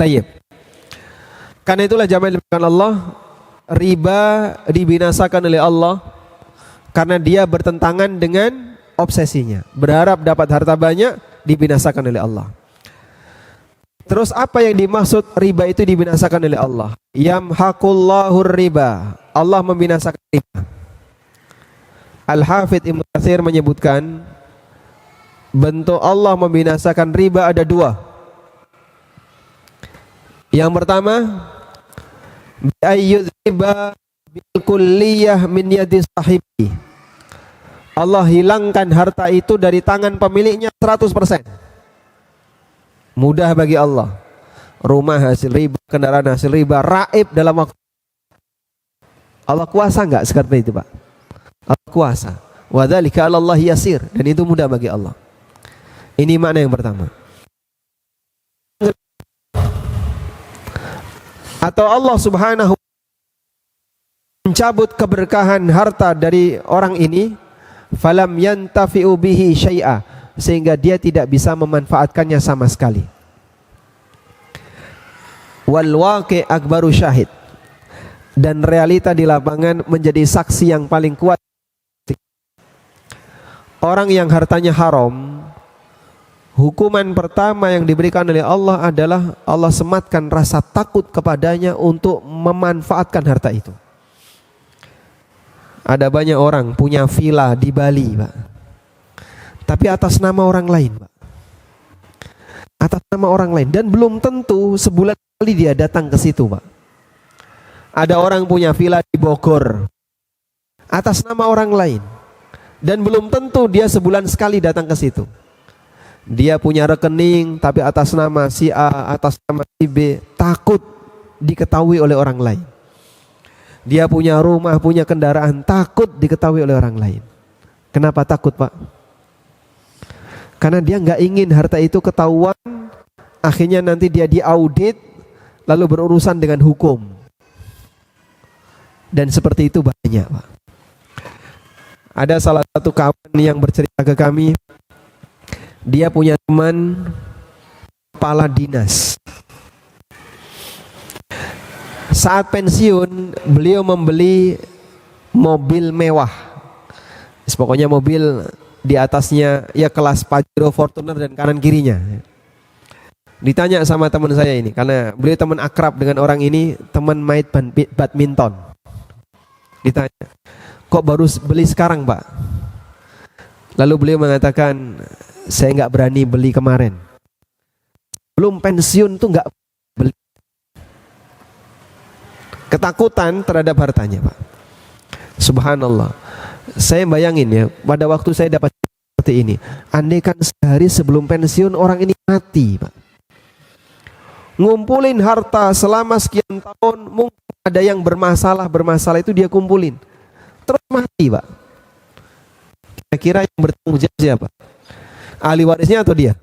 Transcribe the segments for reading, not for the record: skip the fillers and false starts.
Tayyib. Karena itulah jamaah dimulakan Allah, riba dibinasakan oleh Allah karena dia bertentangan dengan obsesinya. Berharap dapat harta banyak, dibinasakan oleh Allah. Terus apa yang dimaksud riba itu dibinasakan oleh Allah? Yamhaqullahu riba. Allah membinasakan riba. Al-Hafidz Ibnu Katsir menyebutkan bentuk Allah membinasakan riba ada dua. Yang pertama, bi'ayyudz riba bil kulliyah min yadi sahibi. Allah hilangkan harta itu dari tangan pemiliknya 100%. Mudah bagi Allah. Rumah hasil riba, kendaraan hasil riba, raib dalam waktu. Allah kuasa enggak seperti itu, Pak? Allah kuasa. Wa dzalika 'ala Allah yasir, dan itu mudah bagi Allah. Ini makna yang pertama. Atau Allah Subhanahu mencabut keberkahan harta dari orang ini, falam yantafi'u bihi syai'a, sehingga dia tidak bisa memanfaatkannya sama sekali. Wal waqi' akbaru syahid, dan realita di lapangan menjadi saksi yang paling kuat. Orang yang hartanya haram, hukuman pertama yang diberikan oleh Allah adalah Allah sematkan rasa takut kepadanya untuk memanfaatkan harta itu. Ada banyak orang punya villa di Bali, Pak, tapi atas nama orang lain, Pak. Atas nama orang lain, dan belum tentu sebulan sekali dia datang ke situ, Pak. Ada orang punya villa di Bogor atas nama orang lain, dan belum tentu dia sebulan sekali datang ke situ. Dia punya rekening tapi atas nama si A, atas nama si B, takut diketahui oleh orang lain. Dia punya rumah, punya kendaraan, takut diketahui oleh orang lain. Kenapa takut, Pak? Karena dia nggak ingin harta itu ketahuan, akhirnya nanti dia diaudit, lalu berurusan dengan hukum. Dan seperti itu banyak, Pak. Ada salah satu kawan yang bercerita ke kami, dia punya teman kepala dinas. Saat pensiun, beliau membeli mobil mewah. Pokoknya mobil di atasnya ya kelas Pajero, Fortuner, dan kanan kirinya. Ditanya sama teman saya ini, karena beliau teman akrab dengan orang ini, teman main badminton. Ditanya, kok baru beli sekarang, Pak? Lalu beliau mengatakan, saya nggak berani beli kemarin. Belum pensiun tuh nggak beli. Ketakutan terhadap hartanya, Pak. Subhanallah. Saya bayangin ya, pada waktu saya dapat seperti ini, andaikan sehari sebelum pensiun orang ini mati, Pak. Ngumpulin harta selama sekian tahun, mungkin ada yang bermasalah itu dia kumpulin. Terus mati, Pak. Kira-kira yang bertanggung jawab siapa? Ahli warisnya atau dia?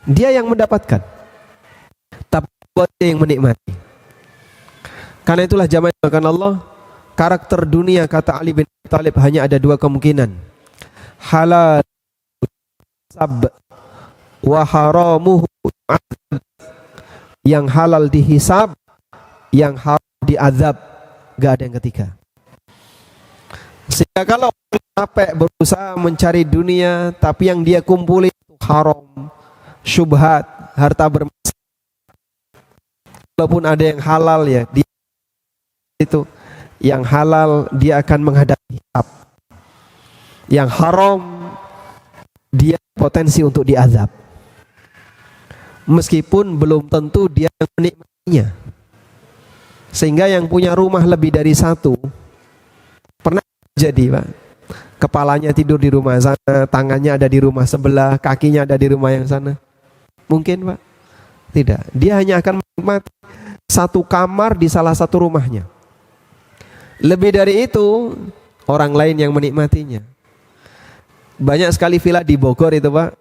Dia yang mendapatkan, tapi buat dia yang menikmati. Karena itulah jamaah dimulakan Allah, karakter dunia, kata Ali bin Abi Thalib, hanya ada dua kemungkinan. Halal sab wa haramuhu. Yang halal dihisab, yang haram diazab. Gak ada yang ketiga. Sehingga kalau capek berusaha mencari dunia, tapi yang dia kumpuli itu haram, syubhat, harta bermasalah. Walaupun ada yang halal ya, dia itu yang halal dia akan menghadapi hisab. Yang haram dia potensi untuk diazab. Meskipun belum tentu dia yang menikmatinya. Sehingga yang punya rumah lebih dari satu, pernah jadi, Pak, kepalanya tidur di rumah sana, tangannya ada di rumah sebelah, kakinya ada di rumah yang sana. Mungkin, Pak? Tidak. Dia hanya akan menikmati satu kamar di salah satu rumahnya. Lebih dari itu, orang lain yang menikmatinya. Banyak sekali villa di Bogor itu, Pak,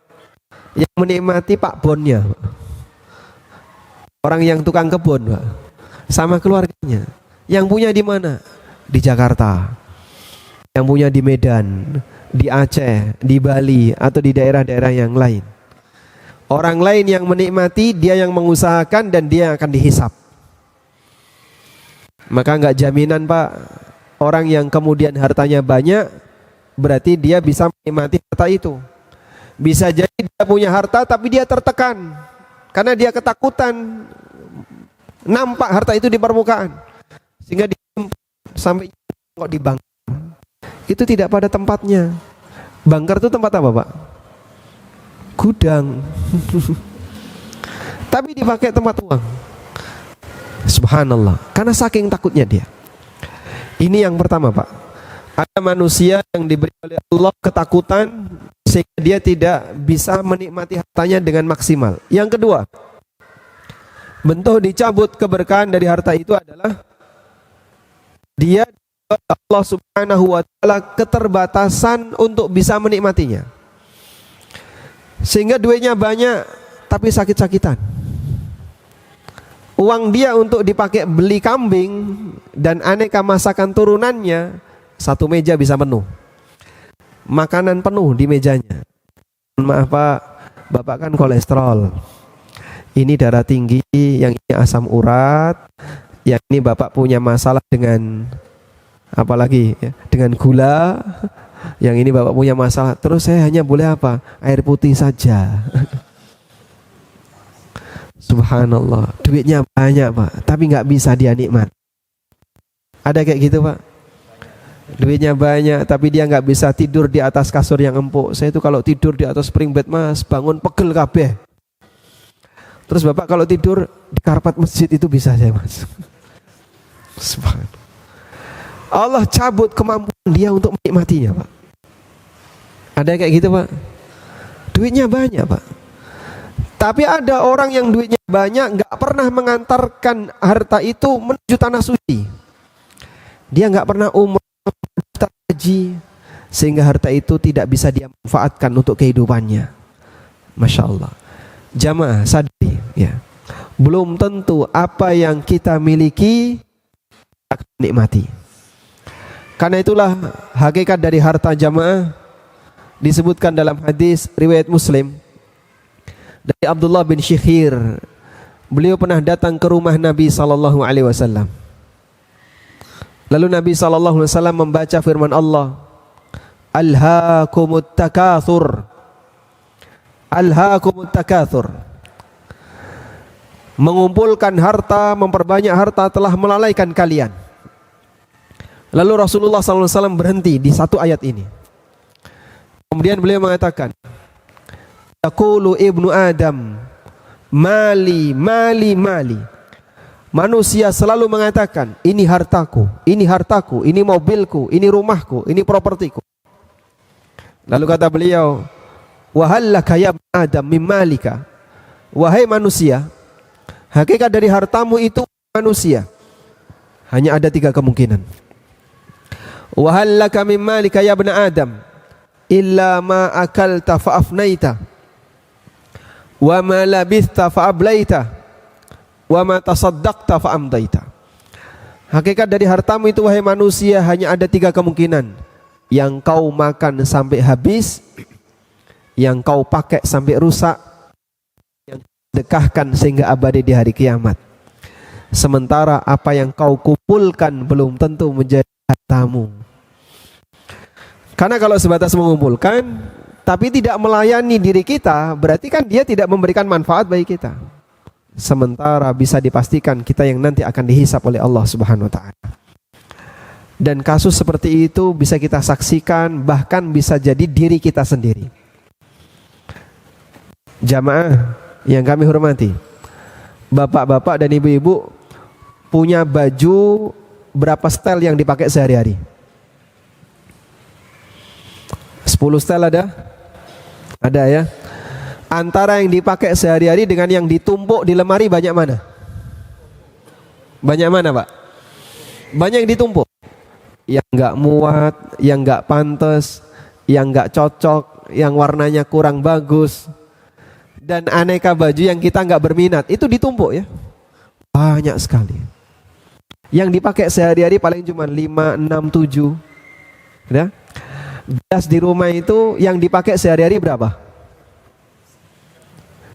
yang menikmati Pak Bonnya, orang yang tukang kebun, Pak, sama keluarganya. Yang punya di mana? Di Jakarta. Yang punya di Medan, di Aceh, di Bali, atau di daerah-daerah yang lain. Orang lain yang menikmati, dia yang mengusahakan, dan dia yang akan dihisap. Maka nggak jaminan Pak, orang yang kemudian hartanya banyak berarti dia bisa menikmati harta itu. Bisa jadi dia punya harta tapi dia tertekan karena dia ketakutan nampak harta itu di permukaan, sehingga dia sampai kok dibangkar. Itu tidak pada tempatnya. Bangkar itu tempat apa Pak? Gudang. Tapi dipakai tempat uang. Subhanallah, karena saking takutnya dia. Ini yang pertama Pak. Ada manusia yang diberi oleh Allah ketakutan sehingga dia tidak bisa menikmati hartanya dengan maksimal. Yang kedua, bentuk dicabut keberkahan dari harta itu adalah dia Allah Subhanahu wa ta'ala keterbatasan untuk bisa menikmatinya, sehingga duitnya banyak tapi sakit-sakitan. Uang dia untuk dipakai beli kambing dan aneka masakan turunannya, satu meja bisa penuh, makanan penuh di mejanya. Maaf Pak, Bapak kan kolesterol, ini darah tinggi, yang ini asam urat, yang ini Bapak punya masalah dengan apalagi ya, dengan gula, yang ini Bapak punya masalah, terus saya hanya boleh apa? Air putih saja. Subhanallah, duitnya banyak Pak, tapi nggak bisa dia nikmat. Ada kayak gitu Pak? Duitnya banyak tapi dia nggak bisa tidur di atas kasur yang empuk. Saya itu kalau tidur di atas spring bed Mas, bangun pegel kabeh. Terus Bapak kalau tidur di karpet masjid itu bisa saya Mas. Subhanallah. Allah cabut kemampuan dia untuk menikmatinya Pak. Ada kayak gitu Pak? Duitnya banyak Pak, tapi ada orang yang duitnya banyak nggak pernah mengantarkan harta itu menuju tanah suci. Dia nggak pernah umrah, haji, sehingga harta itu tidak bisa dia manfaatkan untuk kehidupannya. Masya Allah. Jamaah sadari ya, belum tentu apa yang kita miliki akan nikmati. Karena itulah hakikat dari harta jamaah disebutkan dalam hadis riwayat Muslim dari Abdullah bin Syikhir. Beliau pernah datang ke rumah Nabi sallallahu alaihi wasallam. Lalu Nabi sallallahu alaihi wasallam membaca firman Allah, "Alhaakumut takatsur." Alhaakumut takatsur. Mengumpulkan harta, memperbanyak harta telah melalaikan kalian. Lalu Rasulullah sallallahu alaihi wasallam berhenti di satu ayat ini. Kemudian beliau mengatakan, yaqulu ibnu Adam, mali, mali, mali. Manusia selalu mengatakan, ini hartaku, ini hartaku, ini mobilku, ini rumahku, ini propertiku. Lalu kata beliau, wahallaka ya Adam min malika. Wahai manusia, hakikat dari hartamu itu manusia hanya ada 3 kemungkinan. Wahallaka min malika ya ibn Adam illa ma akalta fa afnaita wa ma labithta fa ablaita wa ma tasaddaqta fa amdaita. Hakikat dari hartamu itu wahai manusia hanya ada 3 kemungkinan. Yang kau makan sampai habis, yang kau pakai sampai rusak, yang sedekahkan sehingga abadi di hari kiamat. Sementara apa yang kau kumpulkan belum tentu menjadi hartamu. Karena kalau sebatas mengumpulkan tapi tidak melayani diri kita, berarti kan dia tidak memberikan manfaat bagi kita. Sementara bisa dipastikan kita yang nanti akan dihisap oleh Allah Subhanahu wa taala. Dan kasus seperti itu bisa kita saksikan, bahkan bisa jadi diri kita sendiri. Jamaah yang kami hormati, bapak-bapak dan ibu-ibu punya baju berapa setel yang dipakai sehari-hari? 10 setel ada? Ada ya. Antara yang dipakai sehari-hari dengan yang ditumpuk di lemari banyak mana? Banyak mana Pak? Banyak yang ditumpuk. Yang enggak muat, yang enggak pantas, yang enggak cocok, yang warnanya kurang bagus, dan aneka baju yang kita enggak berminat, itu ditumpuk ya. Banyak sekali. Yang dipakai sehari-hari paling cuma 5, 6, 7. Ya? Gas di rumah itu yang dipakai sehari-hari berapa?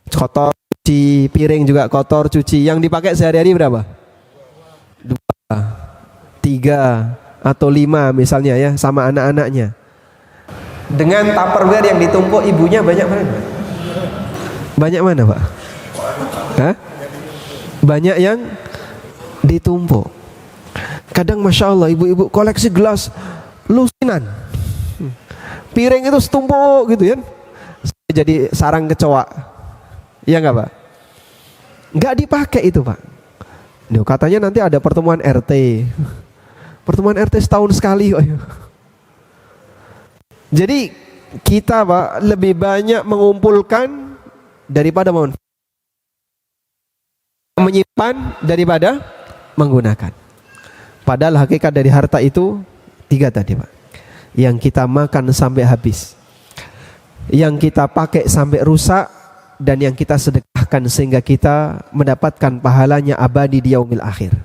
Kotor, cuci piring juga kotor, cuci. Yang dipakai sehari-hari berapa? 2, 3, atau 5 misalnya ya, sama anak-anaknya. Dengan Tupperware yang ditumpuk ibunya banyak mana? Banyak mana, Pak? Hah? Banyak yang ditumpuk. Kadang Masya Allah ibu-ibu koleksi gelas lusinan. Piring itu setumpuk gitu ya. Jadi sarang kecoa. Iya nggak, Pak? Nggak dipakai itu, Pak. Duh, katanya nanti ada pertemuan RT. Pertemuan RT setahun sekali. Jadi kita, Pak, lebih banyak mengumpulkan daripada menyimpan daripada menggunakan. Padahal hakikat dari harta itu 3 tadi, Pak. Yang kita makan sampai habis, yang kita pakai sampai rusak, dan yang kita sedekahkan sehingga kita mendapatkan pahalanya abadi di yaumil akhir.